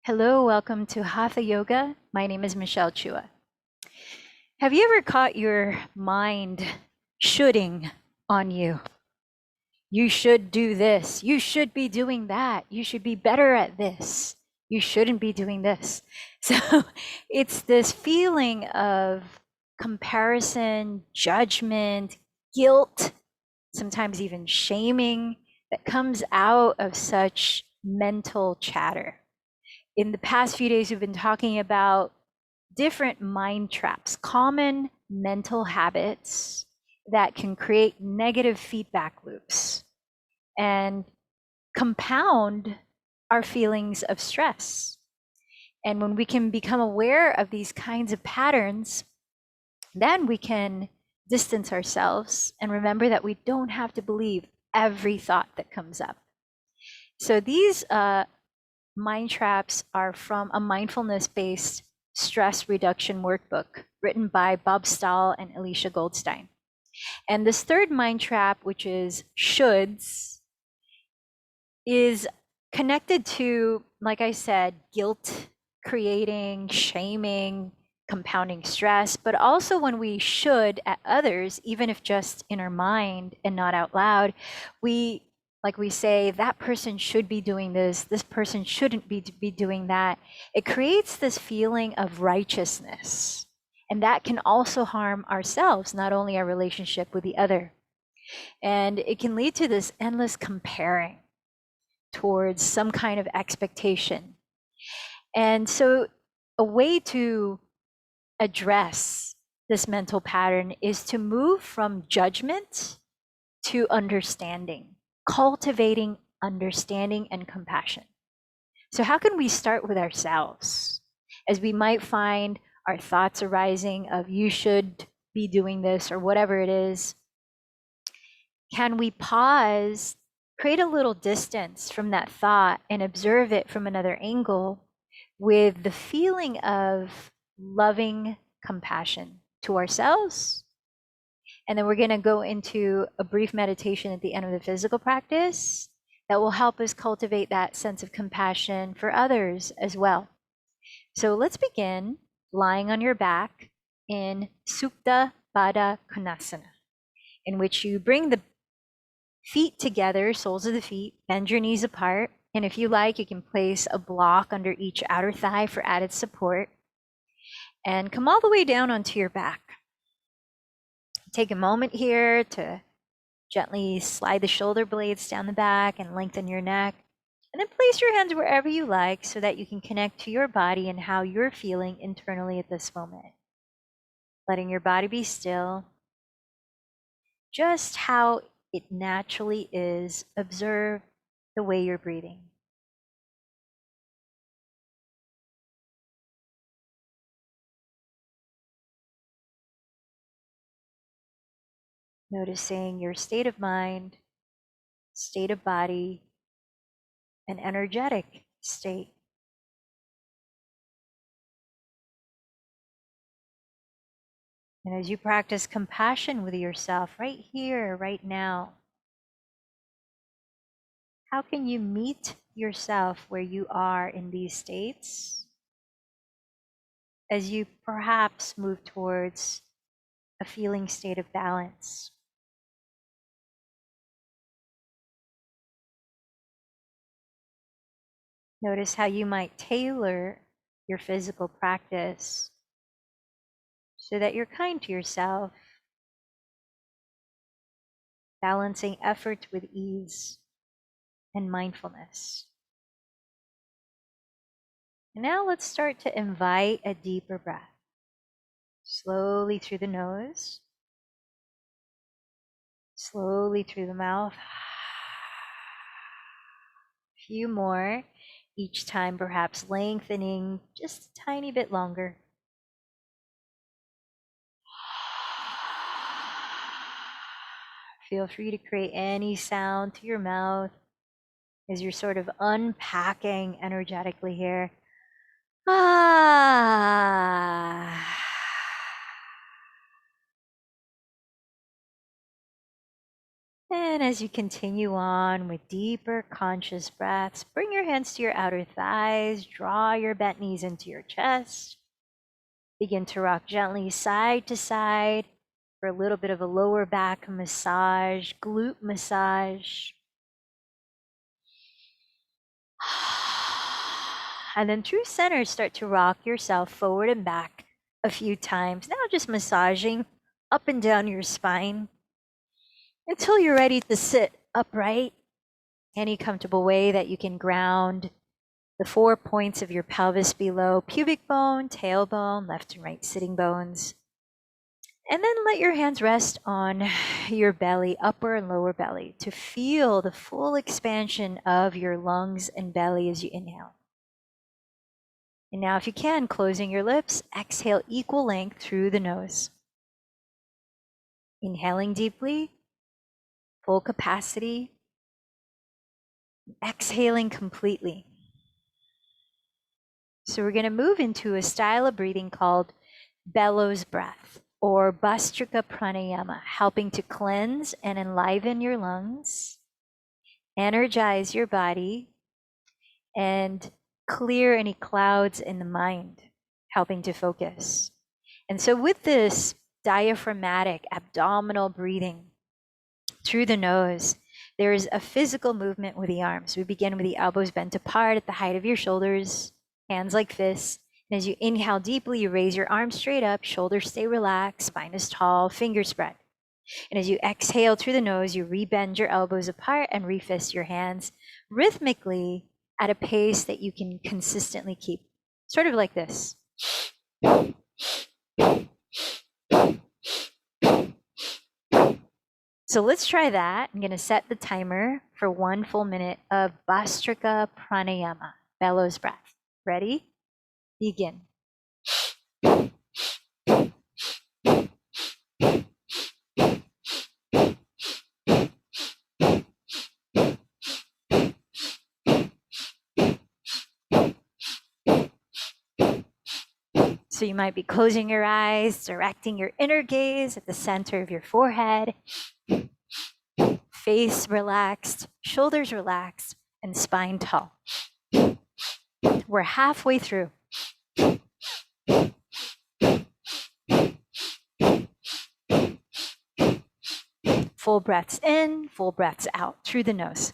Hello, welcome to Hatha Yoga. My name is Michelle Chua. Have you ever caught your mind shoulding on you? You should do this. You should be doing that. You should be better at this. You shouldn't be doing this. So it's this feeling of comparison, judgment, guilt, sometimes even shaming that comes out of such mental chatter. In the past few days, we've been talking about different mind traps, common mental habits that can create negative feedback loops and compound our feelings of stress. And when we can become aware of these kinds of patterns, then we can distance ourselves and remember that we don't have to believe every thought that comes up. So these mind traps are from a mindfulness-based stress reduction workbook written by Bob Stahl and Alicia Goldstein. And this third mind trap, which is shoulds, is connected to, like I said, guilt creating, shaming, compounding stress, but also when we should at others, even if just in our mind and not out loud, we say that person should be doing this person shouldn't be doing that. It creates this feeling of righteousness. And that can also harm ourselves, not only our relationship with the other. And it can lead to this endless comparing towards some kind of expectation. And so a way to address this mental pattern is to move from judgment to understanding, cultivating understanding and compassion. So how can we start with ourselves? As we might find our thoughts arising of you should be doing this or whatever it is, can we pause, create a little distance from that thought and observe it from another angle with the feeling of loving compassion to ourselves? And then we're going to go into a brief meditation at the end of the physical practice that will help us cultivate that sense of compassion for others as well. So let's begin lying on your back in Supta Baddha Konasana, in which you bring the feet together, soles of the feet, bend your knees apart. And if you like, you can place a block under each outer thigh for added support. And come all the way down onto your back. Take a moment here to gently slide the shoulder blades down the back and lengthen your neck. And then place your hands wherever you like so that you can connect to your body and how you're feeling internally at this moment. Letting your body be still. Just how it naturally is. Observe the way you're breathing. Noticing your state of mind, state of body, and energetic state. And as you practice compassion with yourself right here, right now, how can you meet yourself where you are in these states as you perhaps move towards a feeling state of balance? Notice how you might tailor your physical practice so that you're kind to yourself, balancing effort with ease and mindfulness. And now let's start to invite a deeper breath. Slowly through the nose, slowly through the mouth. A few more, each time perhaps lengthening just a tiny bit longer. Feel free to create any sound to your mouth as you're sort of unpacking energetically here. Ah. And as you continue on with deeper conscious breaths, bring your hands to your outer thighs, draw your bent knees into your chest. Begin to rock gently side to side for a little bit of a lower back massage, glute massage. And then through center, start to rock yourself forward and back a few times. Now just massaging up and down your spine until you're ready to sit upright. Any comfortable way that you can ground the 4 points of your pelvis below pubic bone, tailbone, left and right sitting bones. And then let your hands rest on your belly, upper and lower belly, to feel the full expansion of your lungs and belly as you inhale. And now, if you can, closing your lips, exhale equal length through the nose. Inhaling deeply, full capacity. Exhaling completely. So we're going to move into a style of breathing called bellows breath or Bhastrika pranayama, helping to cleanse and enliven your lungs, energize your body, and clear any clouds in the mind, helping to focus. And so with this diaphragmatic abdominal breathing through the nose, there is a physical movement with the arms. We begin with the elbows bent apart at the height of your shoulders, hands like fists. And as you inhale deeply, you raise your arms straight up, shoulders stay relaxed, spine is tall, fingers spread. And as you exhale through the nose, you rebend your elbows apart and refist your hands rhythmically at a pace that you can consistently keep. Sort of like this. So let's try that. I'm going to set the timer for 1 full minute of Bhastrika pranayama, bellows breath. Ready? Begin. So you might be closing your eyes, directing your inner gaze at the center of your forehead, face relaxed, shoulders relaxed, and spine tall. We're halfway through. Full breaths in, full breaths out through the nose.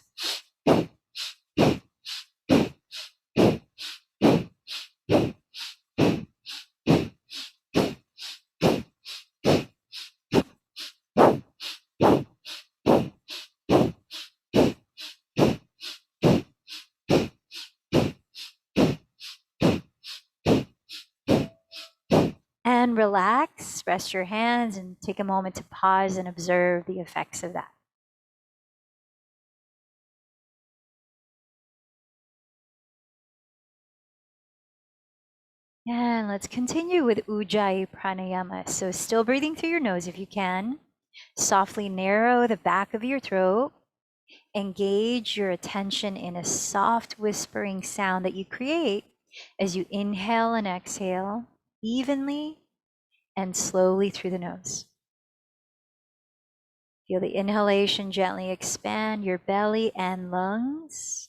And relax, rest your hands, and take a moment to pause and observe the effects of that. And let's continue with Ujjayi Pranayama. So still breathing through your nose if you can. Softly narrow the back of your throat. Engage your attention in a soft whispering sound that you create as you inhale and exhale evenly and slowly through the nose. Feel the inhalation gently expand your belly and lungs.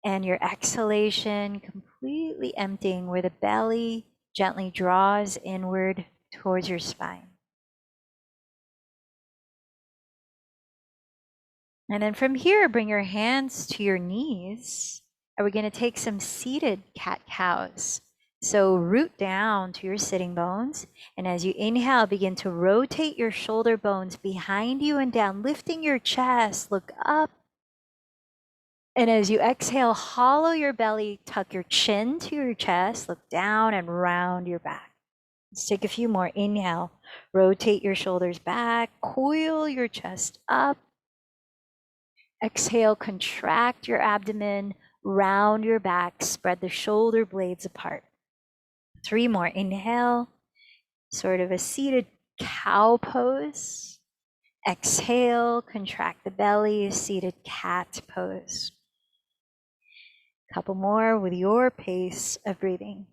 And your exhalation completely emptying where the belly gently draws inward towards your spine. And then from here, bring your hands to your knees. And we're going to take some seated cat-cows. So root down to your sitting bones. And as you inhale, begin to rotate your shoulder bones behind you and down, lifting your chest, look up. And as you exhale, hollow your belly, tuck your chin to your chest, look down and round your back. Let's take a few more. Inhale, rotate your shoulders back, coil your chest up. Exhale, contract your abdomen, round your back, spread the shoulder blades apart. 3 more. Inhale, sort of a seated cow pose. Exhale, contract the belly, seated cat pose. Couple more with your pace of breathing.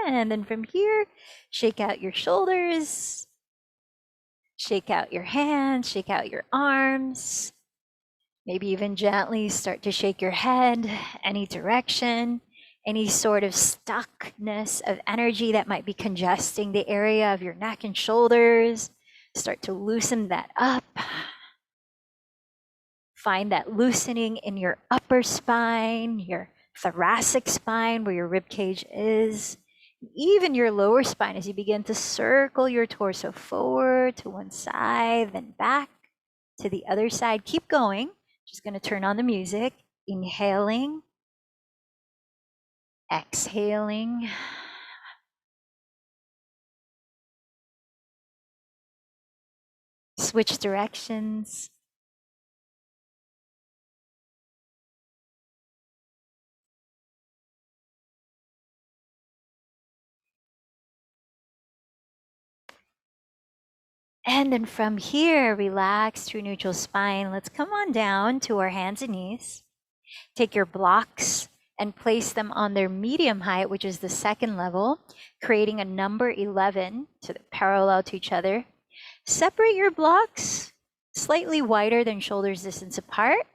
And then from here, shake out your shoulders, shake out your hands, shake out your arms. Maybe even gently start to shake your head any direction, any sort of stuckness of energy that might be congesting the area of your neck and shoulders. Start to loosen that up. Find that loosening in your upper spine, your thoracic spine where your rib cage is, even your lower spine as you begin to circle your torso forward to one side, then back to the other side. Keep going. Just going to turn on the music. Inhaling, exhaling. Switch directions. And then from here, relax through neutral spine. Let's come on down to our hands and knees. Take your blocks and place them on their medium height, which is the second level, creating a number 11 so they're parallel to each other. Separate your blocks slightly wider than shoulders distance apart.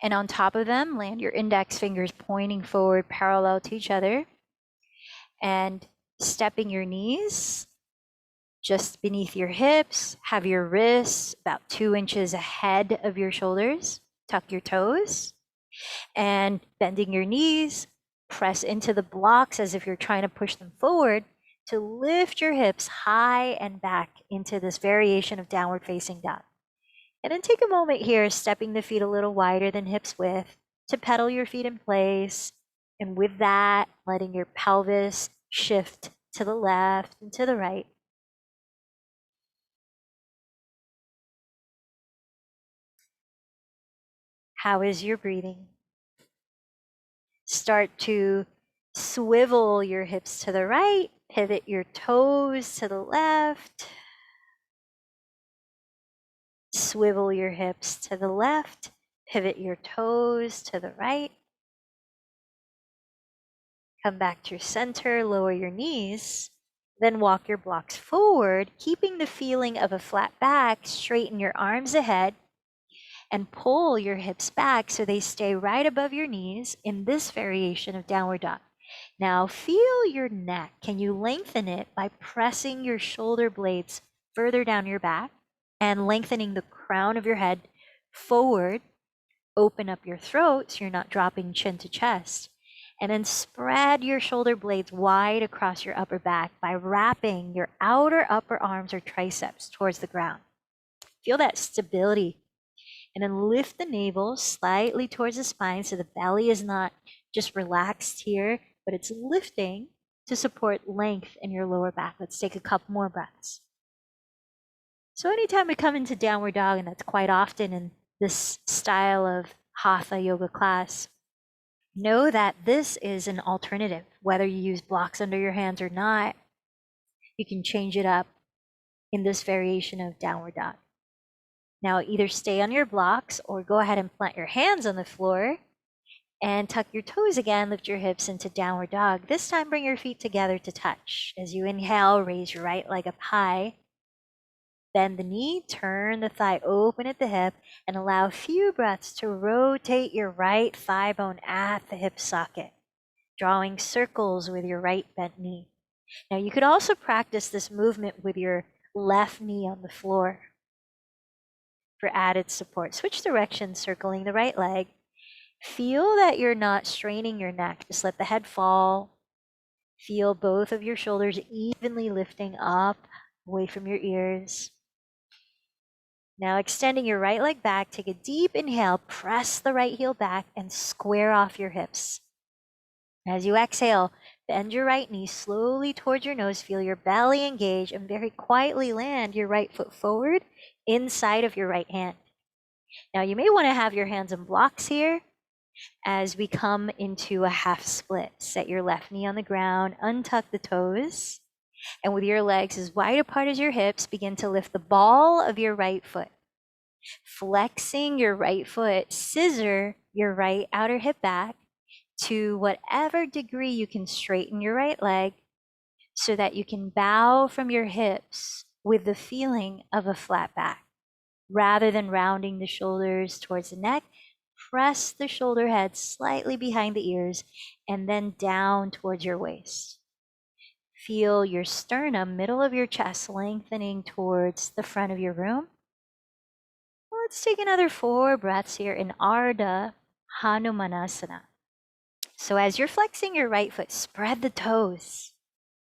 And on top of them, land your index fingers pointing forward parallel to each other. And stepping your knees just beneath your hips, have your wrists about 2 inches ahead of your shoulders. Tuck your toes and bending your knees, press into the blocks as if you're trying to push them forward to lift your hips high and back into this variation of downward facing dog. And then take a moment here, stepping the feet a little wider than hips width to pedal your feet in place. And with that, letting your pelvis shift to the left and to the right. How is your breathing? Start to swivel your hips to the right, pivot your toes to the left. Swivel your hips to the left, pivot your toes to the right. Come back to your center, lower your knees, then walk your blocks forward, keeping the feeling of a flat back. Straighten your arms ahead and pull your hips back so they stay right above your knees in this variation of downward dog. Now feel your neck. Can you lengthen it by pressing your shoulder blades further down your back and lengthening the crown of your head forward? Open up your throat so you're not dropping chin to chest. And then spread your shoulder blades wide across your upper back by wrapping your outer upper arms or triceps towards the ground. Feel that stability. And then lift the navel slightly towards the spine so the belly is not just relaxed here, but it's lifting to support length in your lower back. Let's take a couple more breaths. So anytime we come into downward dog, and that's quite often in this style of Hatha yoga class, know that this is an alternative. Whether you use blocks under your hands or not, you can change it up in this variation of downward dog. Now either stay on your blocks or go ahead and plant your hands on the floor and tuck your toes again, lift your hips into downward dog. This time bring your feet together to touch. As you inhale, raise your right leg up high. Bend the knee, turn the thigh open at the hip, and allow a few breaths to rotate your right thigh bone at the hip socket, drawing circles with your right bent knee. Now you could also practice this movement with your left knee on the floor for added support. Switch directions, circling the right leg. Feel that you're not straining your neck. Just let the head fall. Feel both of your shoulders evenly lifting up away from your ears. Now extending your right leg back, take a deep inhale, press the right heel back and square off your hips. As you exhale, bend your right knee slowly towards your nose, feel your belly engage, and very quietly land your right foot forward inside of your right hand. Now you may want to have your hands in blocks here as we come into a half split. Set your left knee on the ground, untuck the toes, and with your legs as wide apart as your hips, begin to lift the ball of your right foot. Flexing your right foot, scissor your right outer hip back to whatever degree you can straighten your right leg so that you can bow from your hips with the feeling of a flat back. Rather than rounding the shoulders towards the neck, press the shoulder head slightly behind the ears and then down towards your waist. Feel your sternum, middle of your chest, lengthening towards the front of your room. Let's take another 4 breaths here in Ardha Hanumanasana. So as you're flexing your right foot, spread the toes.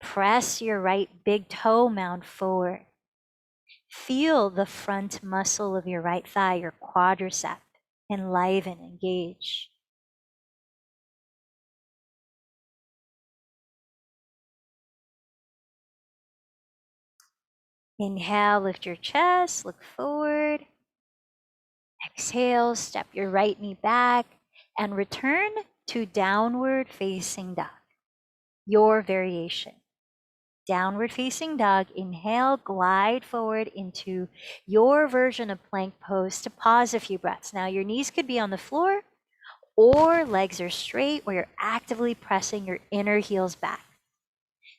Press your right big toe mound forward. Feel the front muscle of your right thigh, your quadricep, enliven, engage. Inhale, lift your chest, look forward. Exhale, step your right knee back and return to downward facing dog, your variation. Downward facing dog, inhale, glide forward into your version of plank pose to pause a few breaths. Now your knees could be on the floor or legs are straight where you're actively pressing your inner heels back.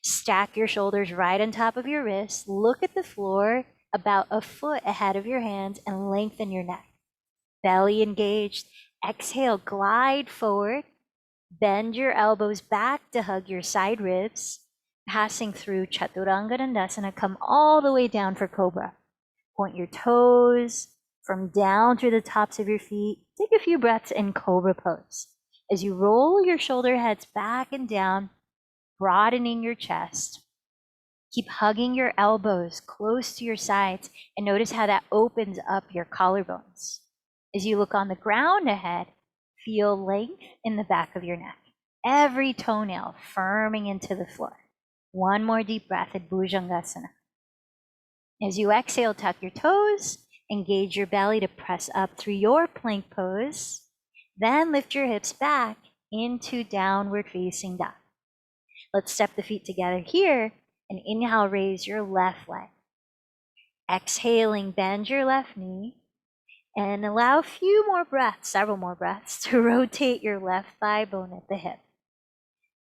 Stack your shoulders right on top of your wrists. Look at the floor about a foot ahead of your hands and lengthen your neck. Belly engaged. Exhale, glide forward. Bend your elbows back to hug your side ribs. Passing through Chaturanga Dandasana, come all the way down for Cobra. Point your toes from down through the tops of your feet. Take a few breaths in Cobra pose. As you roll your shoulder heads back and down, broadening your chest. Keep hugging your elbows close to your sides and notice how that opens up your collarbones. As you look on the ground ahead, feel length in the back of your neck. Every toenail firming into the floor. One more deep breath at Bhujangasana. As you exhale, tuck your toes, engage your belly to press up through your plank pose. Then lift your hips back into downward facing dog. Let's step the feet together here and inhale, raise your left leg. Exhaling, bend your left knee and allow a few more breaths, several more breaths, to rotate your left thigh bone at the hip.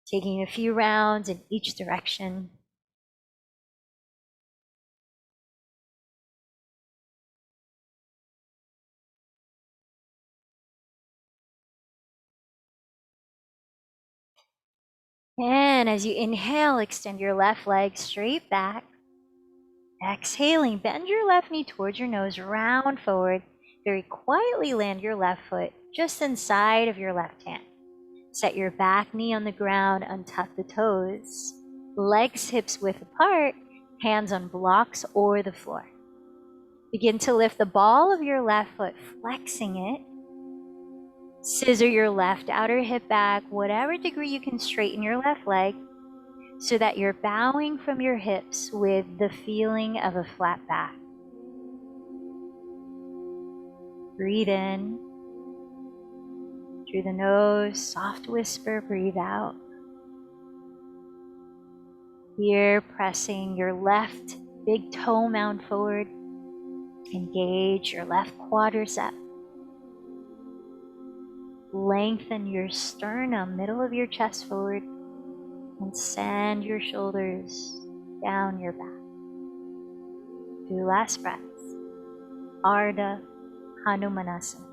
Taking a few rounds in each direction. And as you inhale, extend your left leg straight back. Exhaling, bend your left knee towards your nose, round forward. Very quietly land your left foot just inside of your left hand. Set your back knee on the ground, untuck the toes. Legs hips width apart, hands on blocks or the floor. Begin to lift the ball of your left foot, flexing it. Scissor your left outer hip back, whatever degree you can straighten your left leg, so that you're bowing from your hips with the feeling of a flat back. Breathe in through the nose, soft whisper, breathe out. Here, pressing your left big toe mound forward. Engage your left quadricep. Lengthen your sternum, middle of your chest forward, and send your shoulders down your back. 2 last breaths. Ardha Hanumanasana.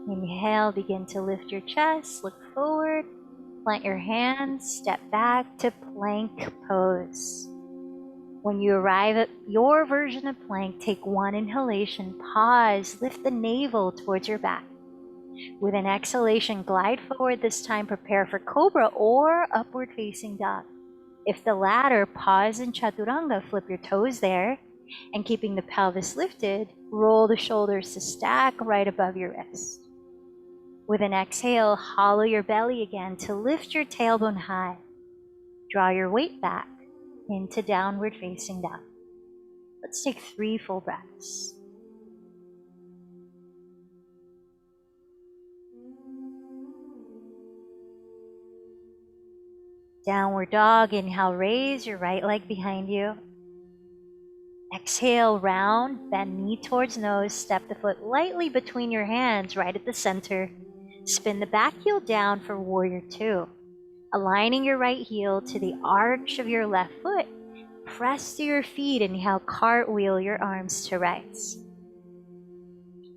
Inhale, begin to lift your chest, look forward, plant your hands, step back to plank pose. When you arrive at your version of plank, take 1 inhalation, pause, lift the navel towards your back. With an exhalation, glide forward this time, prepare for Cobra or upward facing dog. If the latter, pause in Chaturanga, flip your toes there, and keeping the pelvis lifted, roll the shoulders to stack right above your wrist. With an exhale, hollow your belly again to lift your tailbone high. Draw your weight back into downward facing dog. Let's take 3 full breaths. Downward dog, inhale, raise your right leg behind you. Exhale, round, bend knee towards nose, step the foot lightly between your hands right at the center. Spin the back heel down for warrior two. Aligning your right heel to the arch of your left foot. Press to your feet, inhale, cartwheel your arms to rights.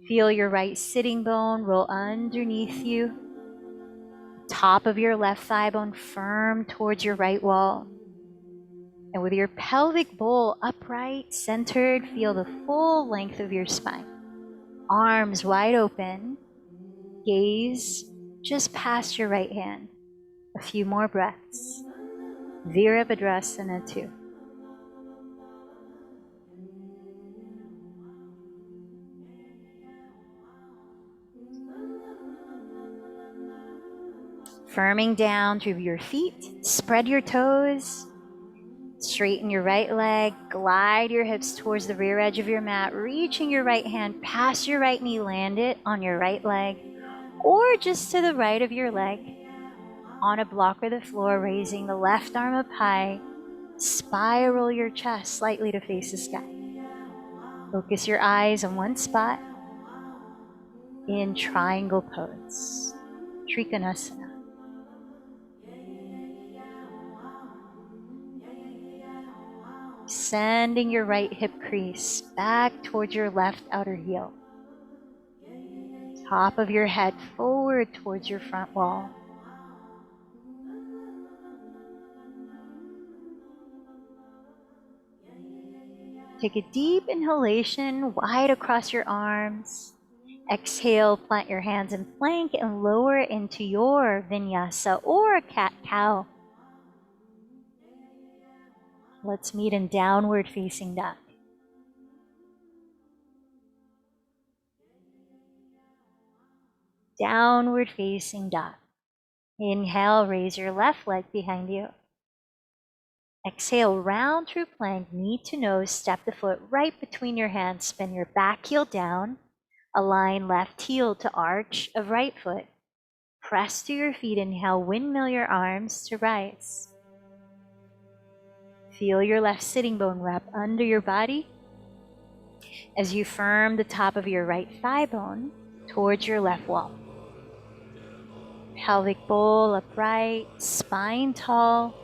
Feel your right sitting bone roll underneath you. Top of your left thigh bone firm towards your right wall. And with your pelvic bowl upright, centered, feel the full length of your spine. Arms wide open. Gaze just past your right hand. A few more breaths. Virabhadrasana 2. Firming down through your feet, spread your toes, straighten your right leg, glide your hips towards the rear edge of your mat, reaching your right hand past your right knee, land it on your right leg, or just to the right of your leg, on a block or the floor, raising the left arm up high, spiral your chest slightly to face the sky. Focus your eyes on one spot in triangle pose, Trikonasana. Sending your right hip crease back towards your left outer heel. Top of your head forward towards your front wall. Take a deep inhalation, wide across your arms. Exhale, plant your hands in plank and lower into your vinyasa or cat-cow. Let's meet in downward facing dog. Downward facing dog. Inhale, raise your left leg behind you. Exhale, round through plank, knee to nose, step the foot right between your hands, spin your back heel down, align left heel to arch of right foot. Press to your feet, inhale, windmill your arms to rise. Feel your left sitting bone wrap under your body as you firm the top of your right thigh bone towards your left wall. Pelvic bowl upright, spine tall,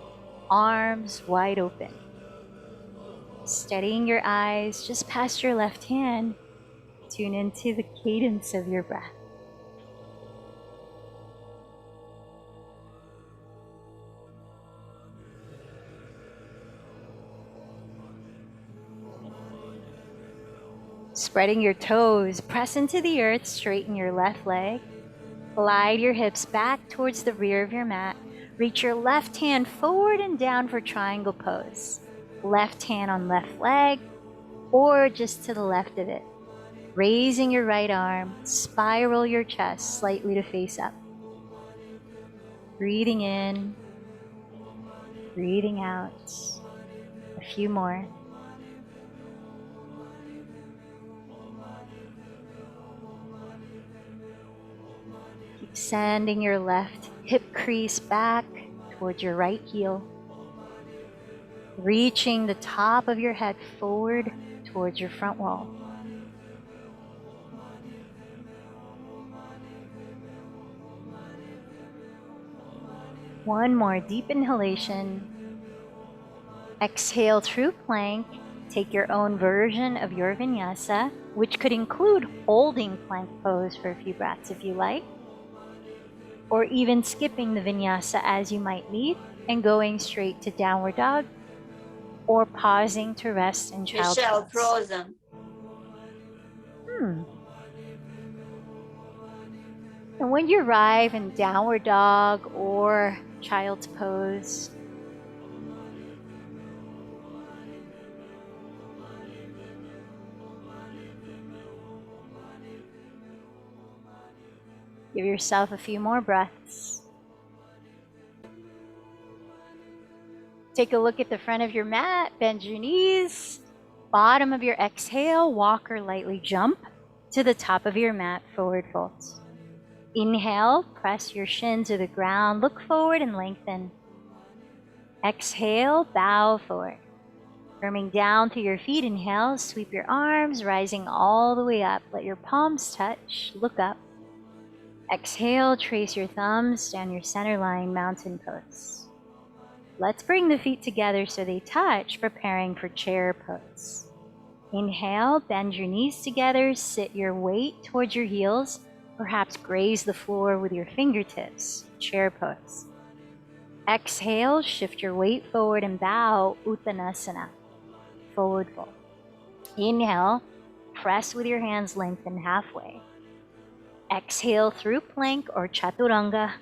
arms wide open. Steadying your eyes just past your left hand, tune into the cadence of your breath. Spreading your toes, press into the earth, straighten your left leg. Glide your hips back towards the rear of your mat. Reach your left hand forward and down for triangle pose. Left hand on left leg, or just to the left of it. Raising your right arm, spiral your chest slightly to face up. Breathing in, breathing out. A few more. Keep sending your left hip crease back towards your right heel. Reaching the top of your head forward towards your front wall. One more deep inhalation. Exhale through plank. Take your own version of your vinyasa, which could include holding plank pose for a few breaths if you like, or even skipping the vinyasa as you might need and going straight to downward dog, or pausing to rest in child's Michelle, pose. frozen. And when you arrive in downward dog or child's pose, give yourself a few more breaths. Take a look at the front of your mat, bend your knees. Bottom of your exhale, walk or lightly jump to the top of your mat, forward fold. Inhale, press your shin to the ground, look forward and lengthen. Exhale, bow forward. Coming down to your feet, inhale, sweep your arms, rising all the way up. Let your palms touch, look up. Exhale, trace your thumbs down your center line, mountain pose. Let's bring the feet together so they touch, preparing for chair pose. Inhale, bend your knees together, sit your weight towards your heels, perhaps graze the floor with your fingertips, chair pose. Exhale, shift your weight forward and bow, Uttanasana, forward fold. Inhale, press with your hands, lengthen halfway. Exhale through plank or chaturanga.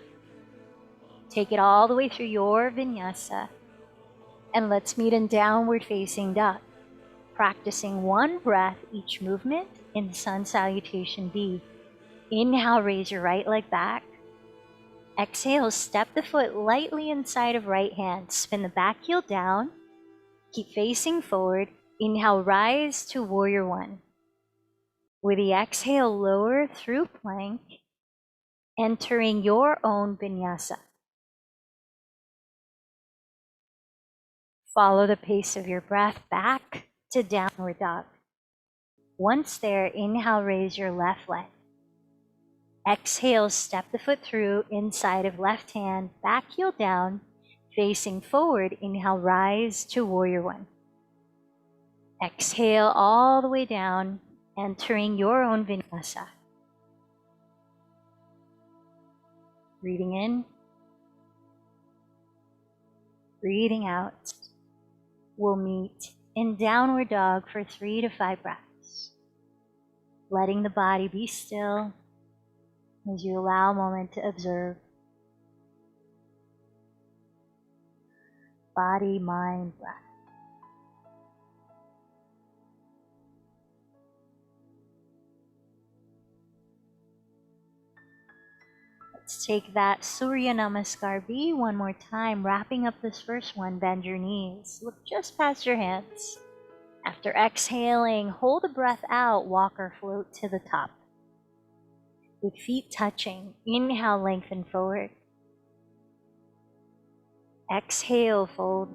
Take it all the way through your vinyasa. And let's meet in downward facing dog. Practicing one breath each movement in sun salutation B. Inhale, raise your right leg back. Exhale, step the foot lightly inside of right hand. Spin the back heel down. Keep facing forward. Inhale, rise to warrior one. With the exhale, lower through plank, entering your own vinyasa. Follow the pace of your breath back to downward dog. Once there, inhale, raise your left leg. Exhale, step the foot through inside of left hand, back heel down, facing forward. Inhale, rise to warrior one. Exhale all the way down, entering your own vinyasa. Breathing in, breathing out. We'll meet in downward dog for 3 to 5 breaths. Letting the body be still as you allow a moment to observe body, mind, breath. Let's take that Surya Namaskar B one more time, wrapping up this first one. Bend your knees, look just past your hands. After exhaling, hold the breath out, walk or float to the top. With feet touching, inhale, lengthen forward. Exhale, fold.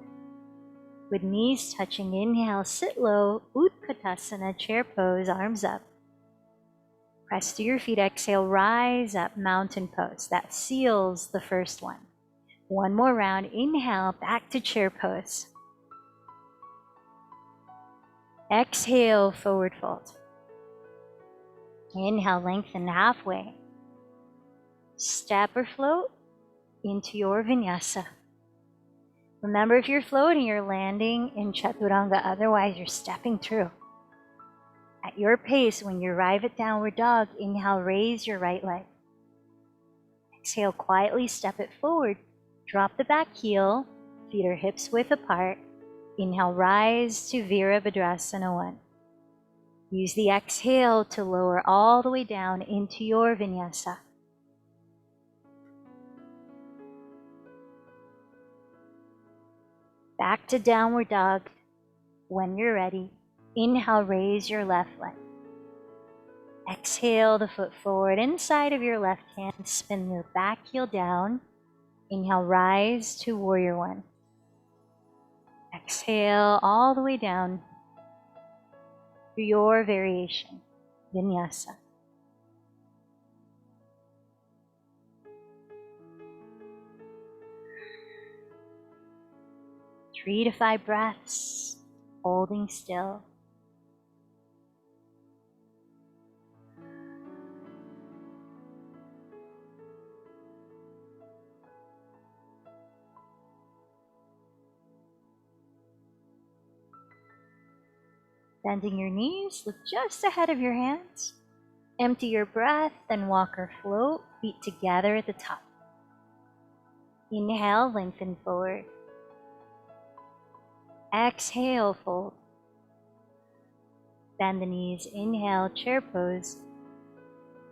With knees touching, inhale, sit low, Utkatasana, chair pose, arms up. Press to your feet, exhale, rise up, mountain pose. That seals the first one. One more round, inhale, back to chair pose. Exhale, forward fold. Inhale, lengthen halfway. Step or float into your vinyasa. Remember, if you're floating, you're landing in chaturanga, otherwise you're stepping through. At your pace, when you arrive at downward dog, inhale, raise your right leg. Exhale, quietly step it forward. Drop the back heel, feet are hips width apart. Inhale, rise to Virabhadrasana 1. Use the exhale to lower all the way down into your vinyasa. Back to downward dog. When you're ready, inhale, raise your left leg. Exhale the foot forward inside of your left hand. Spin your back heel down. Inhale, rise to warrior one. Exhale all the way down to your variation, vinyasa. Three to 5 breaths, holding still. Bending your knees, look just ahead of your hands. Empty your breath, then walk or float, feet together at the top. Inhale, lengthen forward. Exhale, fold. Bend the knees, inhale, chair pose.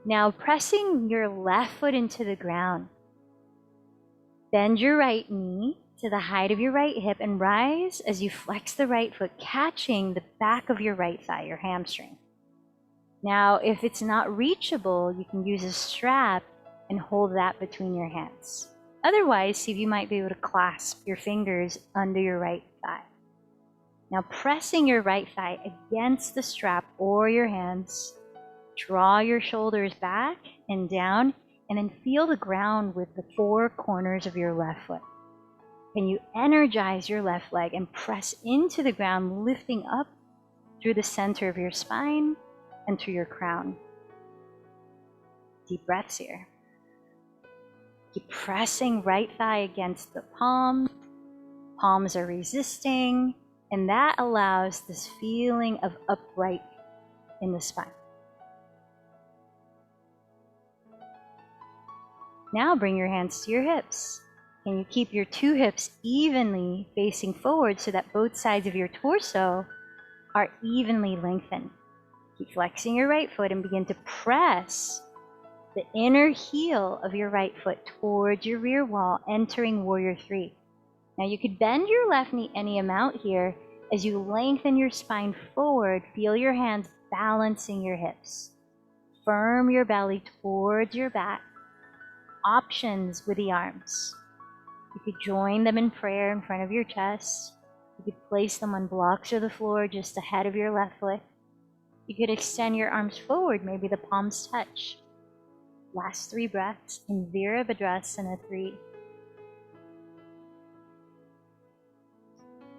Now pressing your left foot into the ground. Bend your right knee to the height of your right hip and rise as you flex the right foot, catching the back of your right thigh, your hamstring. Now, if it's not reachable, you can use a strap and hold that between your hands. Otherwise, see if you might be able to clasp your fingers under your right thigh. Now pressing your right thigh against the strap or your hands, draw your shoulders back and down, and then feel the ground with the four corners of your left foot. And you energize your left leg and press into the ground, lifting up through the center of your spine and through your crown. Deep breaths here. Keep pressing right thigh against the palm. Palms are resisting, and that allows this feeling of upright in the spine. Now bring your hands to your hips. And you keep your two hips evenly facing forward so that both sides of your torso are evenly lengthened. Keep flexing your right foot and begin to press the inner heel of your right foot towards your rear wall, entering Warrior Three. Now you could bend your left knee any amount here. As you lengthen your spine forward, feel your hands balancing your hips. Firm your belly towards your back. Options with the arms. You could join them in prayer in front of your chest. You could place them on blocks or the floor just ahead of your left foot. You could extend your arms forward, maybe the palms touch. Last 3 breaths in Virabhadrasana 3.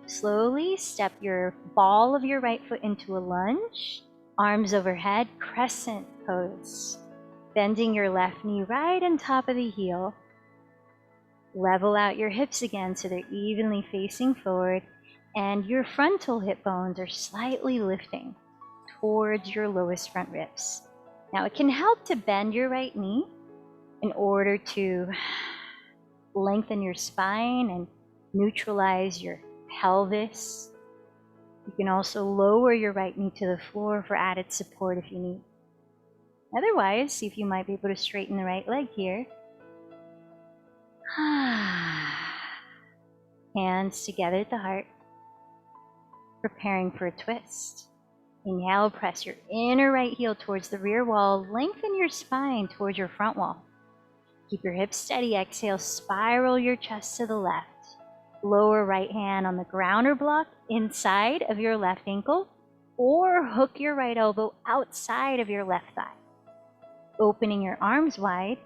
Slowly step your ball of your right foot into a lunge, arms overhead, crescent pose. Bending your left knee right on top of the heel. Level out your hips again so they're evenly facing forward, and your frontal hip bones are slightly lifting towards your lowest front ribs. Now it can help to bend your right knee in order to lengthen your spine and neutralize your pelvis. You can also lower your right knee to the floor for added support if you need. Otherwise, see if you might be able to straighten the right leg here. Hands together at the heart, preparing for a twist. Inhale, press your inner right heel towards the rear wall, lengthen your spine towards your front wall. Keep your hips steady. Exhale, spiral your chest to the left. Lower right hand on the ground or block inside of your left ankle, or hook your right elbow outside of your left thigh. Opening your arms wide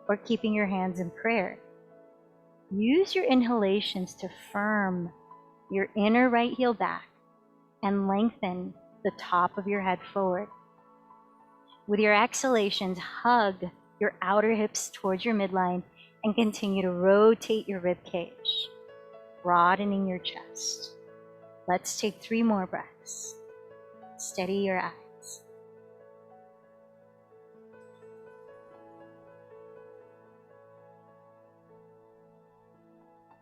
or keeping your hands in prayer. Use your inhalations to firm your inner right heel back and lengthen the top of your head forward. With your exhalations, hug your outer hips towards your midline and continue to rotate your rib cage, broadening your chest. Let's take 3 more breaths. Steady your eyes.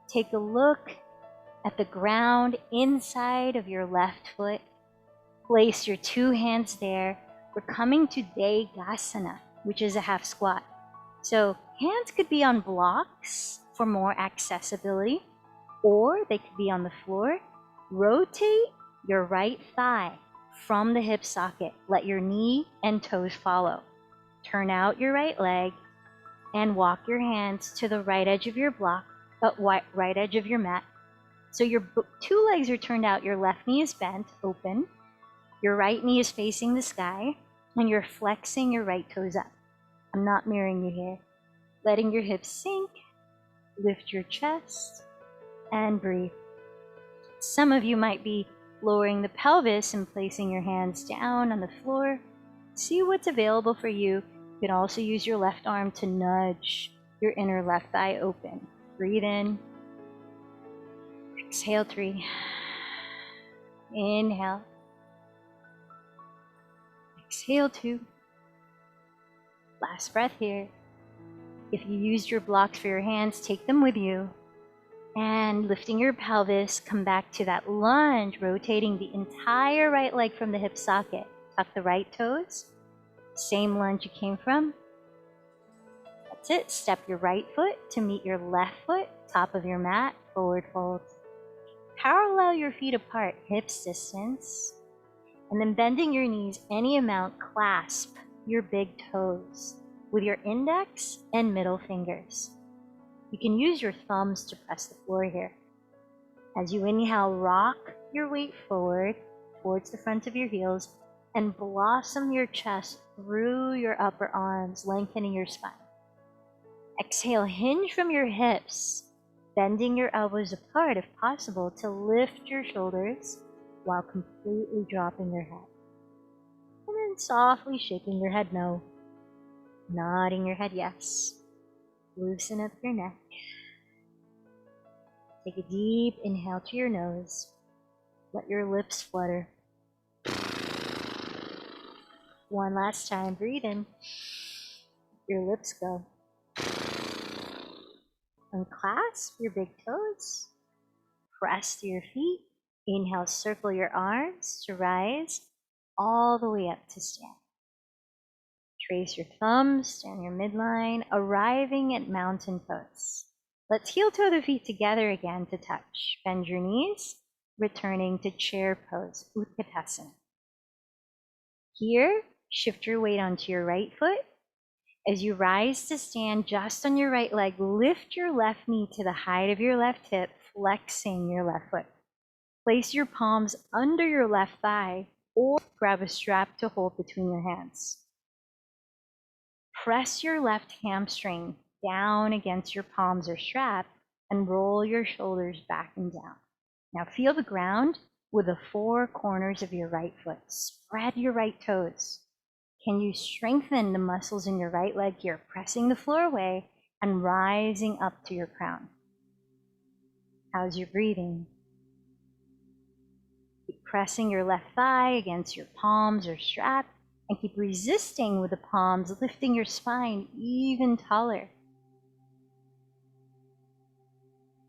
Take a look at the ground inside of your left foot. Place your 2 hands there. We're coming to Degasana, which is a half squat. So hands could be on blocks for more accessibility, or they could be on the floor. Rotate your right thigh from the hip socket. Let your knee and toes follow. Turn out your right leg and walk your hands to the right edge of your block, right edge of your mat. So your 2 legs are turned out, your left knee is bent, open, your right knee is facing the sky, and you're flexing your right toes up. I'm not mirroring you here. Letting your hips sink, lift your chest, and breathe. Some of you might be lowering the pelvis and placing your hands down on the floor. See what's available for you. You can also use your left arm to nudge your inner left thigh open. Breathe in. Exhale 3. Inhale. Exhale 2. Last breath here. If you used your blocks for your hands, take them with you. And lifting your pelvis, come back to that lunge, rotating the entire right leg from the hip socket. Tuck the right toes. Same lunge you came from. That's it. Step your right foot to meet your left foot, top of your mat, forward fold. Parallel your feet apart, hips distance. And then bending your knees any amount, clasp your big toes with your index and middle fingers. You can use your thumbs to press the floor here. As you inhale, rock your weight forward towards the front of your heels and blossom your chest through your upper arms, lengthening your spine. Exhale, hinge from your hips, bending your elbows apart if possible to lift your shoulders while completely dropping your head. And then softly shaking your head no, nodding your head yes. Loosen up your neck. Take a deep inhale to your nose. Let your lips flutter. One last time, breathe in. Your lips go. Unclasp your big toes. Press to your feet. Inhale, circle your arms to rise all the way up to stand. Trace your thumbs, stand your midline, arriving at mountain pose. Let's heel toe the feet together again to touch. Bend your knees, returning to chair pose, Utkatasana. Here, shift your weight onto your right foot. As you rise to stand just on your right leg, lift your left knee to the height of your left hip, flexing your left foot. Place your palms under your left thigh or grab a strap to hold between your hands. Press your left hamstring down against your palms or strap and roll your shoulders back and down. Now feel the ground with the four corners of your right foot. Spread your right toes. Can you strengthen the muscles in your right leg here, pressing the floor away and rising up to your crown? How's your breathing? Keep pressing your left thigh against your palms or strap and keep resisting with the palms, lifting your spine even taller.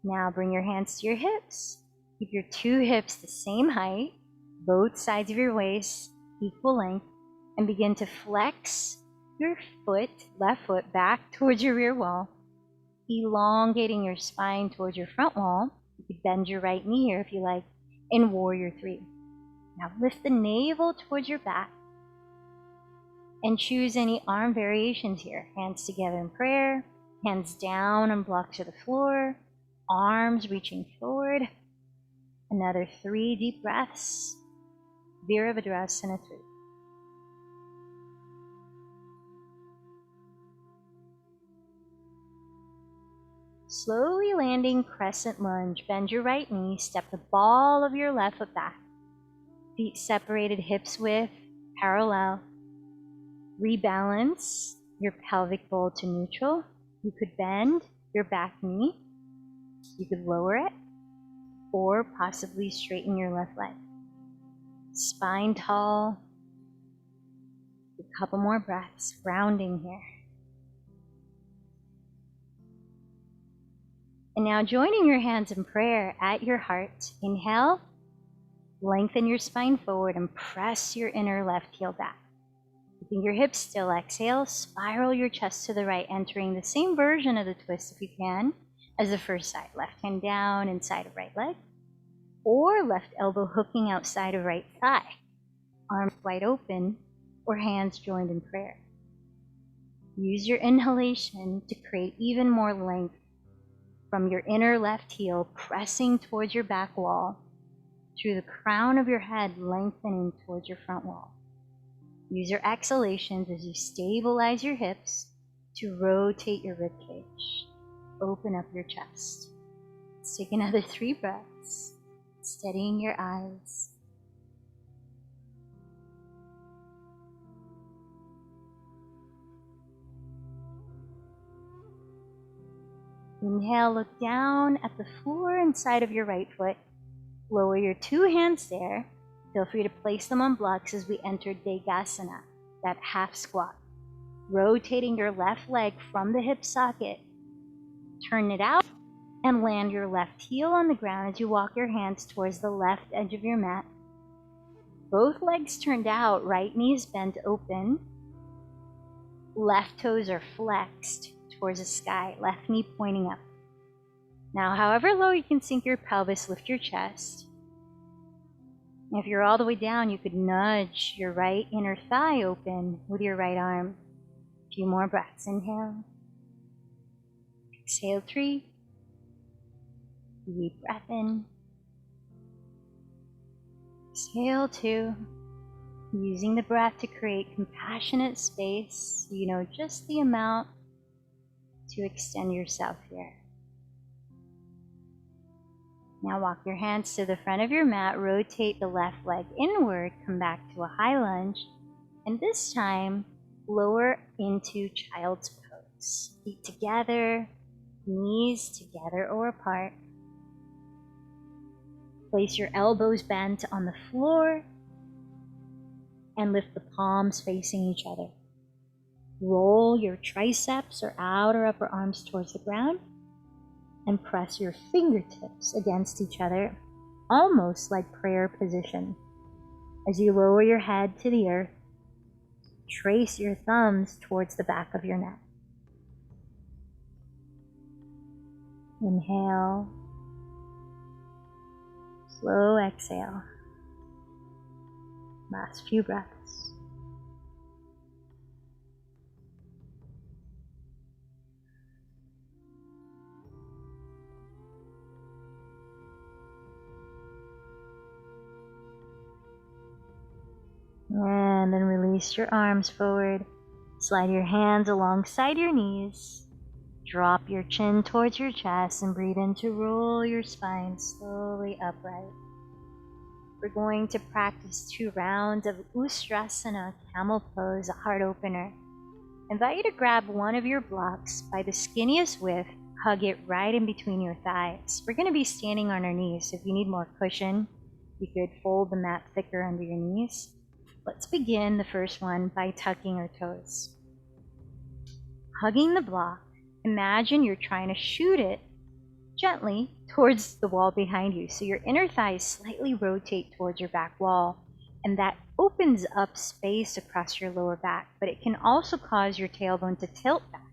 Now bring your hands to your hips. Keep your two hips the same height, both sides of your waist, equal length, and begin to flex your foot, left foot, back towards your rear wall, elongating your spine towards your front wall. You could bend your right knee here if you like, in Warrior Three. Now lift the navel towards your back and choose any arm variations here. Hands together in prayer, hands down on blocks of the floor, arms reaching forward. Another 3 deep breaths. Virabhadrasana 3. Slowly landing crescent lunge. Bend your right knee, step the ball of your left foot back. Feet separated, hips width, parallel. Rebalance your pelvic bowl to neutral. You could bend your back knee. You could lower it or possibly straighten your left leg. Spine tall. A couple more breaths, grounding here. And now joining your hands in prayer at your heart. Inhale, lengthen your spine forward and press your inner left heel back. Keeping your hips still, exhale, spiral your chest to the right, entering the same version of the twist if you can as the first side. Left hand down inside of right leg, or left elbow hooking outside of right thigh. Arms wide open or hands joined in prayer. Use your inhalation to create even more length from your inner left heel, pressing towards your back wall, through the crown of your head, lengthening towards your front wall. Use your exhalations as you stabilize your hips to rotate your ribcage. Open up your chest. Let's take another 3 breaths, steadying your eyes. Inhale, look down at the floor inside of your right foot. Lower your 2 hands there. Feel free to place them on blocks as we enter Degasana, that half squat. Rotating your left leg from the hip socket. Turn it out and land your left heel on the ground as you walk your hands towards the left edge of your mat. Both legs turned out, right knees bent open. Left toes are flexed towards the sky, left knee pointing up. Now, however low you can sink your pelvis, lift your chest. If you're all the way down, you could nudge your right inner thigh open with your right arm. A few more breaths. Inhale. Exhale 3. Deep breath in. Exhale 2, using the breath to create compassionate space, just the amount to extend yourself here. Now walk your hands to the front of your mat, rotate the left leg inward, come back to a high lunge, and this time lower into child's pose. Feet together, knees together or apart. Place your elbows bent on the floor and lift the palms facing each other. Roll your triceps or outer upper arms towards the ground and press your fingertips against each other, almost like prayer position. As you lower your head to the earth, trace your thumbs towards the back of your neck. Inhale. Slow exhale. Last few breaths. And then release your arms forward. Slide your hands alongside your knees. Drop your chin towards your chest and breathe in to roll your spine slowly upright. We're going to practice 2 rounds of Ustrasana, camel pose, a heart opener. I invite you to grab one of your blocks by the skinniest width, hug it right in between your thighs. We're going to be standing on our knees, so if you need more cushion, you could fold the mat thicker under your knees. Let's begin the first one by tucking our toes. Hugging the block, imagine you're trying to shoot it gently towards the wall behind you. So your inner thighs slightly rotate towards your back wall, and that opens up space across your lower back, but it can also cause your tailbone to tilt back.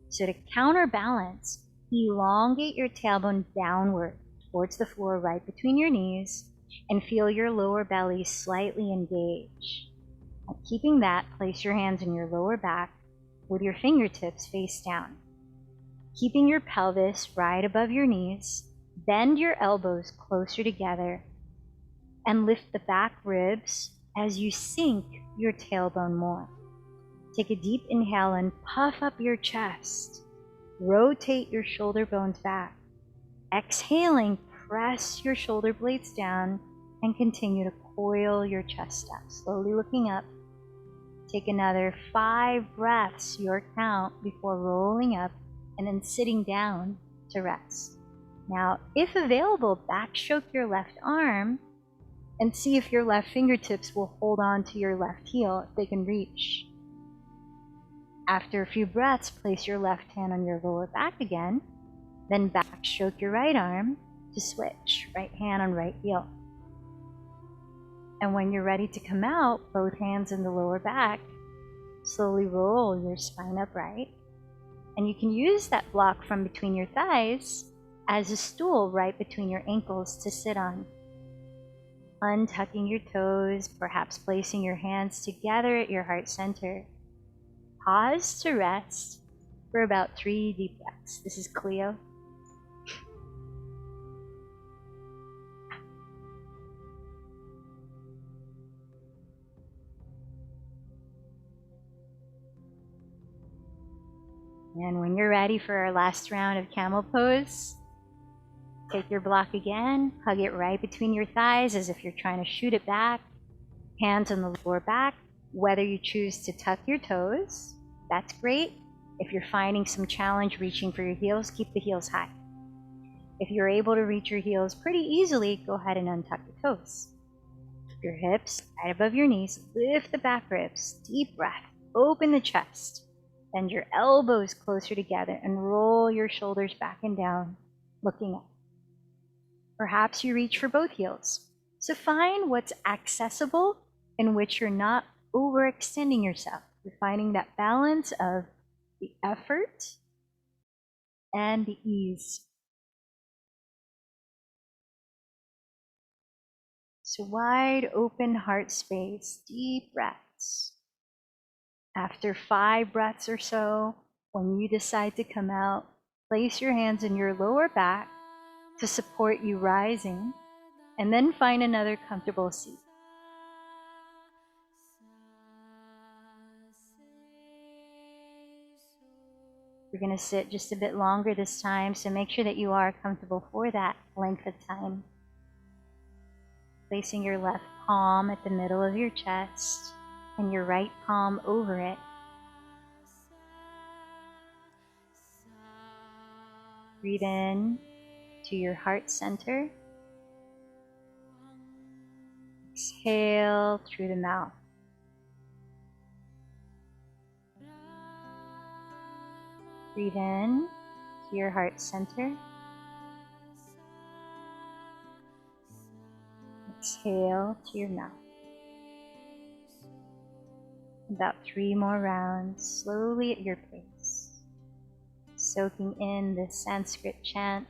So to counterbalance, elongate your tailbone downward towards the floor right between your knees and feel your lower belly slightly engage. Now, keeping that, place your hands in your lower back with your fingertips face down. Keeping your pelvis right above your knees, bend your elbows closer together and lift the back ribs as you sink your tailbone more. Take a deep inhale and puff up your chest. Rotate your shoulder bones back. Exhaling, press your shoulder blades down and continue to coil your chest up, slowly looking up. Take another 5 breaths, your count, before rolling up and then sitting down to rest. Now, if available, backstroke your left arm and see if your left fingertips will hold on to your left heel if they can reach. After a few breaths, place your left hand on your lower back again, then backstroke your right arm to switch, right hand on right heel. And when you're ready to come out, both hands in the lower back, slowly roll your spine upright. And you can use that block from between your thighs as a stool right between your ankles to sit on. Untucking your toes, perhaps placing your hands together at your heart center. Pause to rest for about 3 deep breaths. This is Cleo. And when you're ready for our last round of camel pose, take your block again, hug it right between your thighs as if you're trying to shoot it back. Hands on the lower back. Whether you choose to tuck your toes, that's great. If you're finding some challenge reaching for your heels, keep the heels high. If you're able to reach your heels pretty easily, go ahead and untuck the toes. Your hips right above your knees, lift the back ribs, deep breath, open the chest. Bend your elbows closer together and roll your shoulders back and down, looking up. Perhaps you reach for both heels. So find what's accessible in which you're not overextending yourself. You're finding that balance of the effort and the ease. So wide open heart space, deep breaths. After 5 breaths or so, when you decide to come out, place your hands in your lower back to support you rising, and then find another comfortable seat. We're going to sit just a bit longer this time, so make sure that you are comfortable for that length of time. Placing your left palm at the middle of your chest and your right palm over it. Breathe in to your heart center. Exhale through the mouth. Breathe in to your heart center. Exhale to your mouth. About 3 more rounds, slowly at your pace. Soaking in the Sanskrit chant,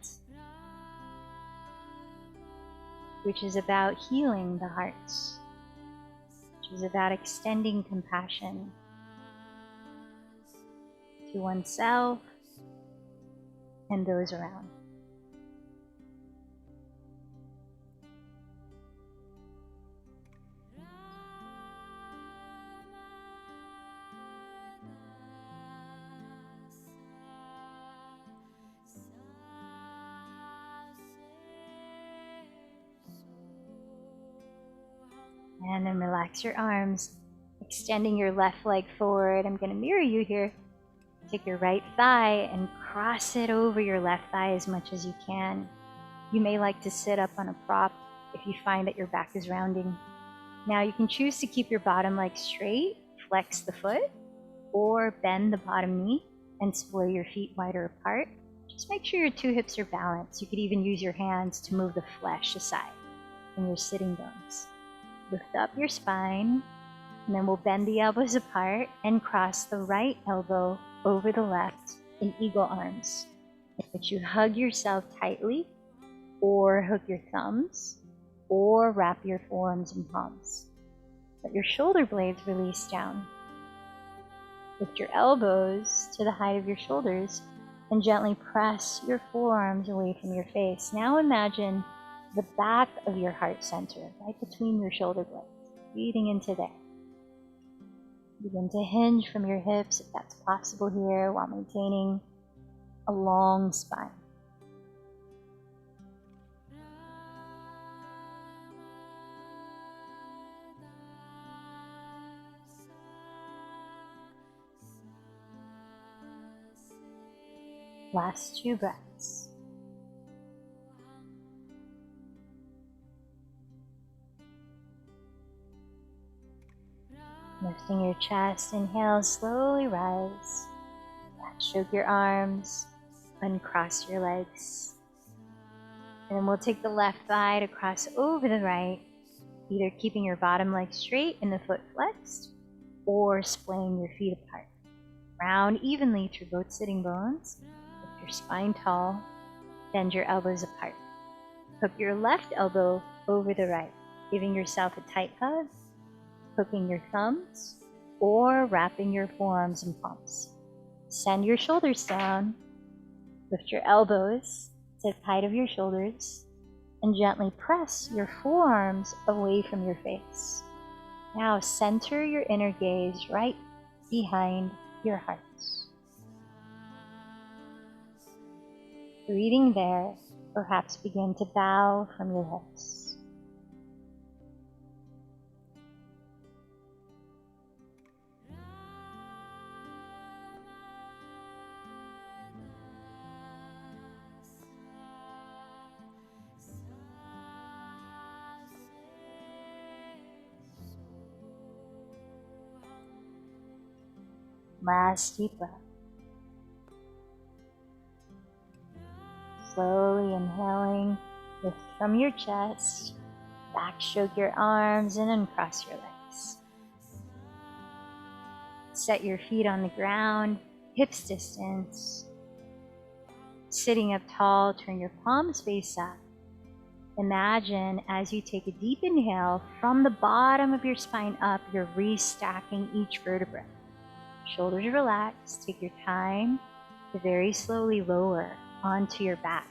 which is about healing the hearts, which is about extending compassion to oneself and those around. And then relax your arms, extending your left leg forward. I'm going to mirror you here. Take your right thigh and cross it over your left thigh as much as you can. You may like to sit up on a prop if you find that your back is rounding. Now you can choose to keep your bottom leg straight, flex the foot, or bend the bottom knee and splay your feet wider apart. Just make sure your 2 hips are balanced. You could even use your hands to move the flesh aside from your sitting bones. Lift up your spine, and then we'll bend the elbows apart and cross the right elbow over the left in eagle arms, in which you hug yourself tightly, or hook your thumbs, or wrap your forearms and palms. Let your shoulder blades release down. Lift your elbows to the height of your shoulders and gently press your forearms away from your face. Now imagine the back of your heart center, right between your shoulder blades, breathing into there. Begin to hinge from your hips if that's possible here, while maintaining a long spine. Last 2 breaths. Lifting your chest, inhale, slowly rise. Stroke your arms, uncross your legs. And then we'll take the left thigh to cross over the right, either keeping your bottom leg straight and the foot flexed, or splaying your feet apart. Round evenly through both sitting bones. Lift your spine tall, bend your elbows apart. Hook your left elbow over the right, giving yourself a tight hug, hooking your thumbs, or wrapping your forearms and palms. Send your shoulders down, lift your elbows to the height of your shoulders, and gently press your forearms away from your face. Now center your inner gaze right behind your heart. Breathing there, perhaps begin to bow from your hips. Last deep breath. Slowly inhaling, lift from your chest, backstroke your arms and uncross your legs. Set your feet on the ground, hips distance. Sitting up tall, turn your palms face up. Imagine as you take a deep inhale, from the bottom of your spine up, you're restacking each vertebra. Shoulders relaxed, take your time to very slowly lower onto your back.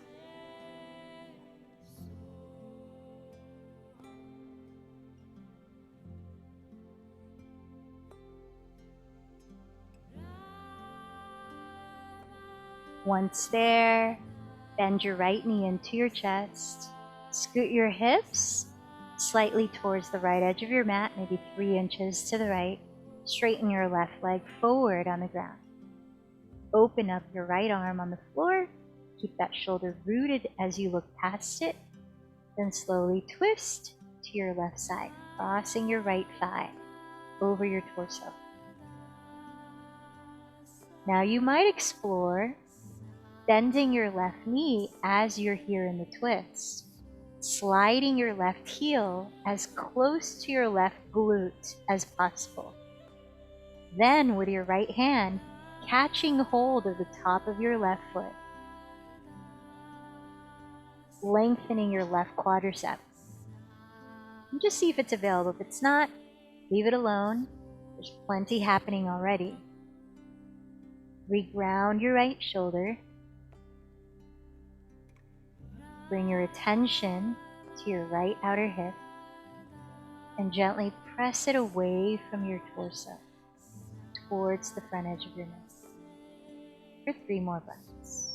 Once there, bend your right knee into your chest. Scoot your hips slightly towards the right edge of your mat, maybe 3 inches to the right. Straighten your left leg forward on the ground. Open up your right arm on the floor. Keep that shoulder rooted as you look past it. Then slowly twist to your left side, crossing your right thigh over your torso. Now you might explore bending your left knee as you're here in the twist, sliding your left heel as close to your left glute as possible. Then with your right hand, catching hold of the top of your left foot, lengthening your left quadricep. And just see if it's available. If it's not, leave it alone. There's plenty happening already. Reground your right shoulder. Bring your attention to your right outer hip and gently press it away from your torso towards the front edge of your neck for 3 more breaths.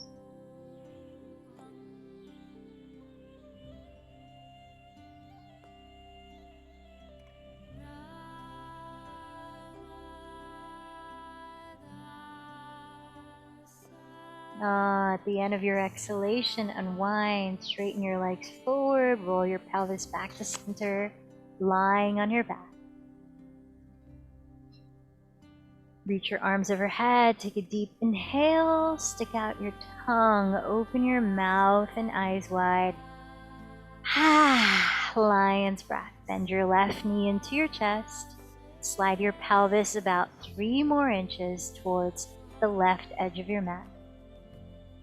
At the end of your exhalation, unwind, straighten your legs forward, roll your pelvis back to center, lying on your back. Reach your arms overhead, take a deep inhale, stick out your tongue, open your mouth and eyes wide. Lion's breath. Bend your left knee into your chest, slide your pelvis about 3 more inches towards the left edge of your mat.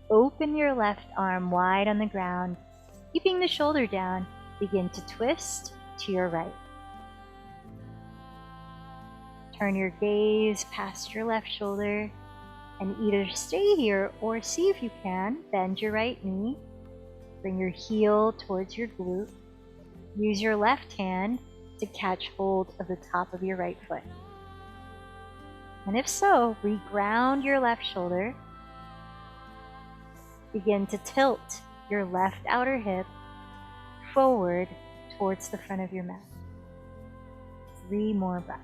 Open your left arm wide on the ground, keeping the shoulder down. Begin to twist to your right. Turn your gaze past your left shoulder and either stay here or see if you can. Bend your right knee. Bring your heel towards your glute. Use your left hand to catch hold of the top of your right foot. And if so, reground your left shoulder. Begin to tilt your left outer hip forward towards the front of your mat. 3 more breaths.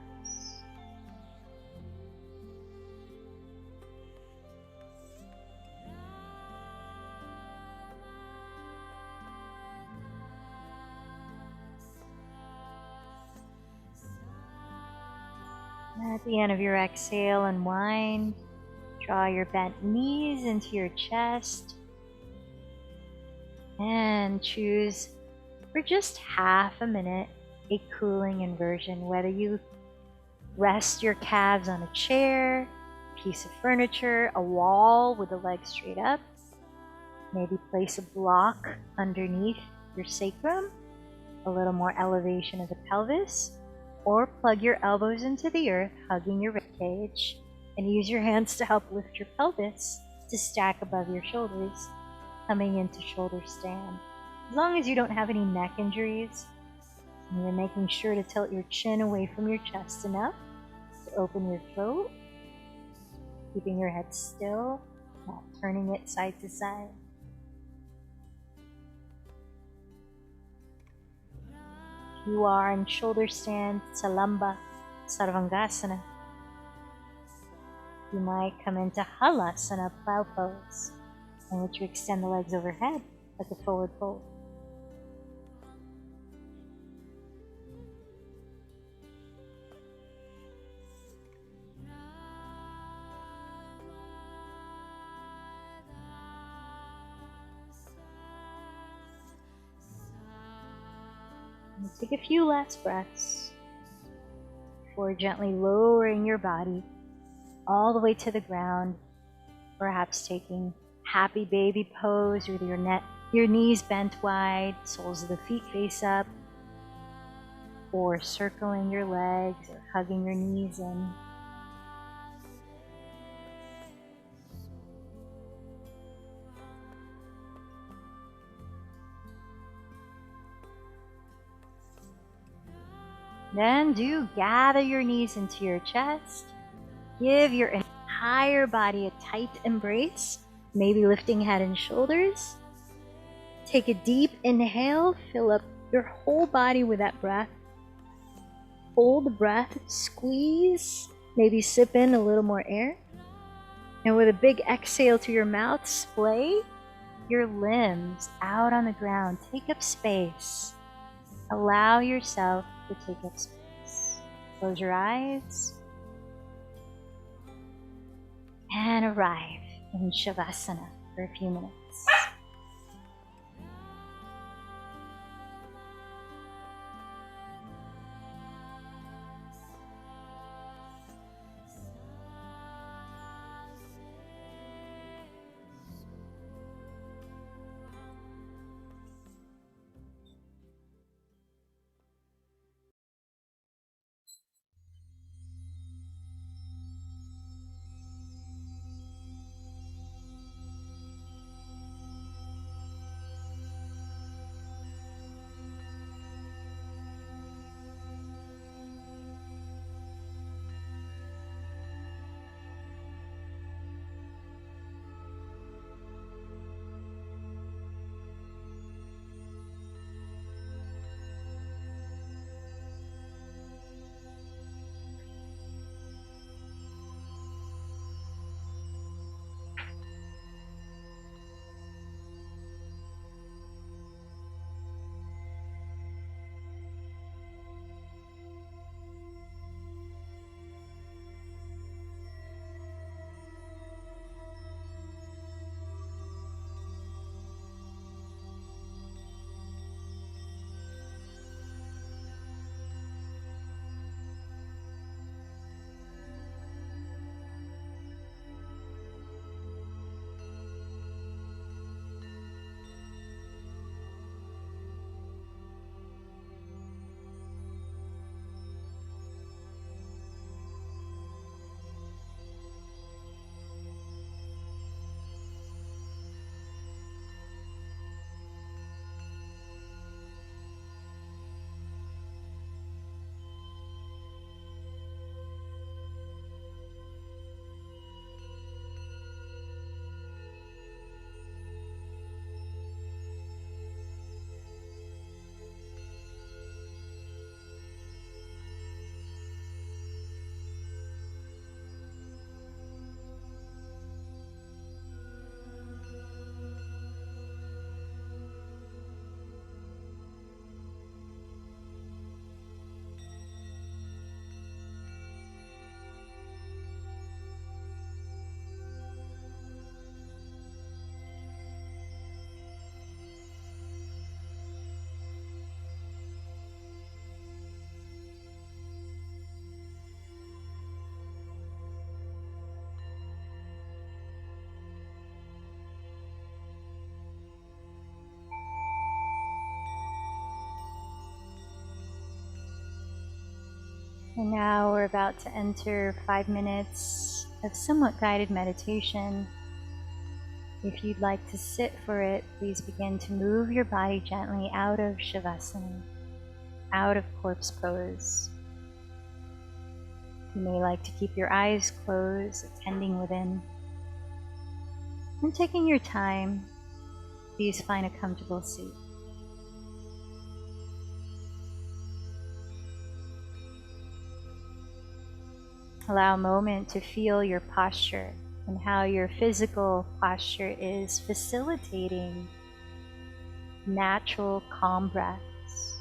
At the end of your exhale, unwind. Draw your bent knees into your chest. And choose for just half a minute a cooling inversion, whether you rest your calves on a chair, piece of furniture, a wall with the legs straight up. Maybe place a block underneath your sacrum, a little more elevation of the pelvis, or plug your elbows into the earth, hugging your ribcage, and use your hands to help lift your pelvis to stack above your shoulders, coming into shoulder stand. As long as you don't have any neck injuries, and you're making sure to tilt your chin away from your chest enough to open your throat, keeping your head still, not turning it side to side. If you are in shoulder stand, Salamba, Sarvangasana, you might come into Halasana, plow pose, in which you extend the legs overhead like a forward fold. And take a few last breaths before gently lowering your body all the way to the ground, perhaps taking happy baby pose with your knees bent wide, soles of the feet face up, or circling your legs or hugging your knees in. Then do gather your knees into your chest. Give your entire body a tight embrace maybe lifting head and shoulders. Take a deep inhale, fill up your whole body with that breath. Hold the breath, squeeze, maybe sip in a little more air. And with a big exhale to your mouth, splay your limbs out on the ground. Take up space. Allow yourself to take up space. Close your eyes and arrive in Shavasana for a few minutes. And now we're about to enter 5 minutes of somewhat guided meditation. If you'd like to sit for it, please begin to move your body gently out of Shavasana, out of corpse pose. You may like to keep your eyes closed, attending within. And taking your time, please find a comfortable seat. Allow a moment to feel your posture and how your physical posture is facilitating natural calm breaths.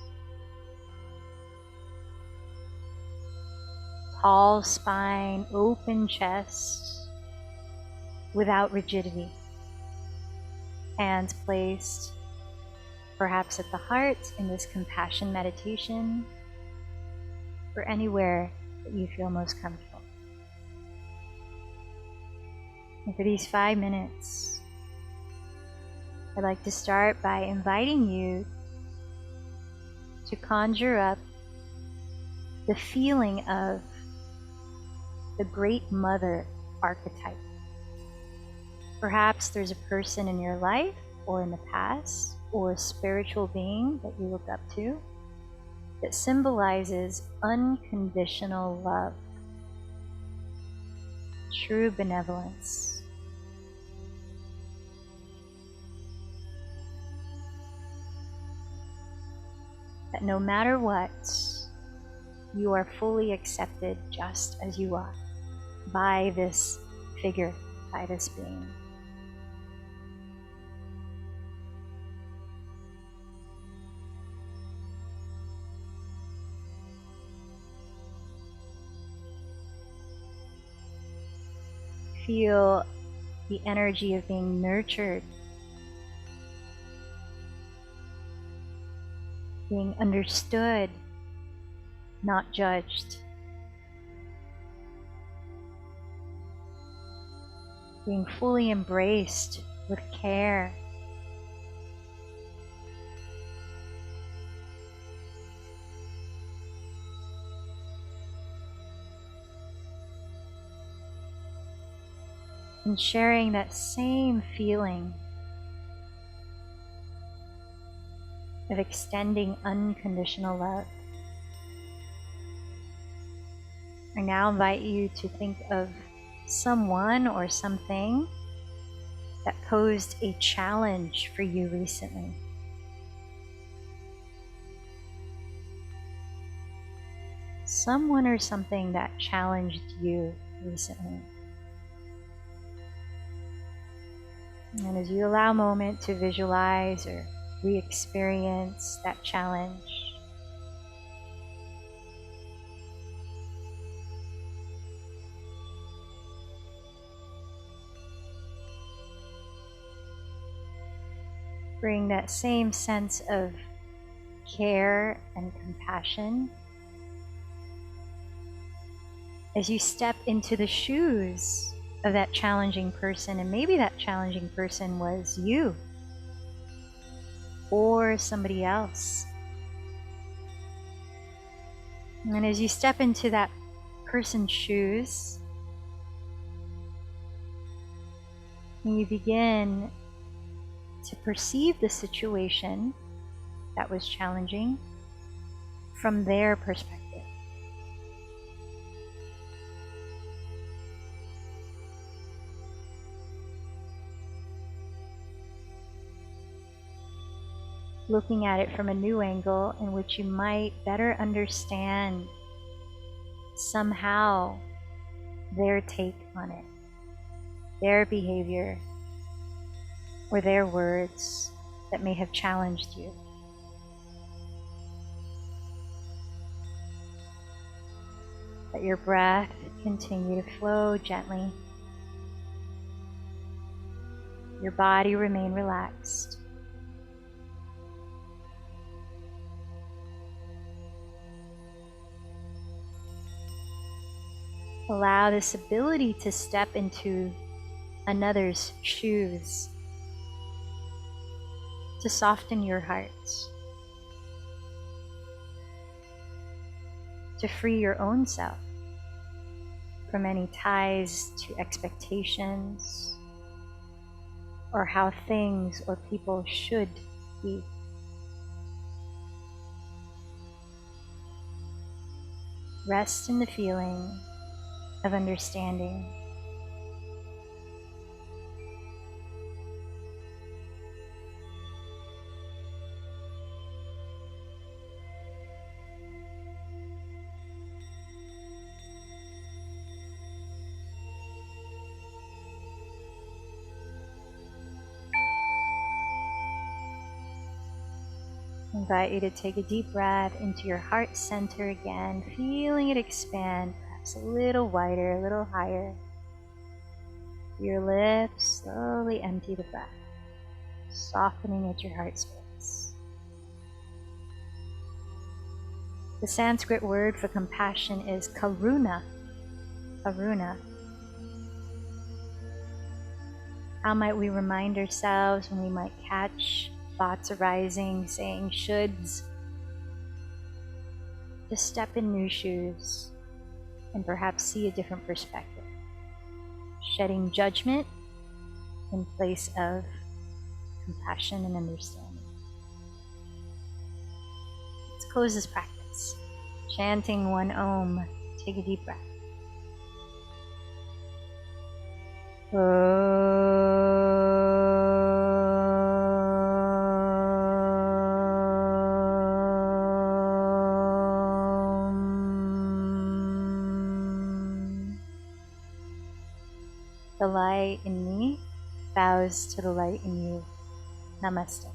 Tall spine, open chest, without rigidity. Hands placed perhaps at the heart in this compassion meditation, or anywhere that you feel most comfortable. And for these 5 minutes, I'd like to start by inviting you to conjure up the feeling of the Great Mother archetype. Perhaps there's a person in your life or in the past or a spiritual being that you look up to that symbolizes unconditional love, true benevolence. that no matter what, you are fully accepted just as you are by this figure, by this being. Feel the energy of being nurtured, being understood, not judged, being fully embraced with care. And sharing that same feeling of extending unconditional love. I now invite you to think of someone or something that posed a challenge for you recently. Someone or something that challenged you recently. And as you allow a moment to visualize or re-experience that challenge, bring that same sense of care and compassion as you step into the shoes of that challenging person. And maybe that challenging person was you or somebody else. And as you step into that person's shoes, and you begin to perceive the situation that was challenging from their perspective. Looking at it from a new angle in which you might better understand somehow their take on it, their behavior, or their words that may have challenged you. Let your breath continue to flow gently. Your body remain relaxed. Allow this ability to step into another's shoes to soften your heart, to free your own self from any ties to expectations or how things or people should be. Rest in the feeling of understanding. I invite you to take a deep breath into your heart center again, feeling it expand, perhaps a little wider, a little higher. Your lips slowly empty the breath, softening at your heart space. The Sanskrit word for compassion is karuna. Karuna. How might we remind ourselves when we might catch thoughts arising, saying shoulds, to step in new shoes and perhaps see a different perspective, shedding judgment in place of compassion and understanding. Let's close this practice, chanting one Om. Take a deep breath. The light in me bows to the light in you. Namaste.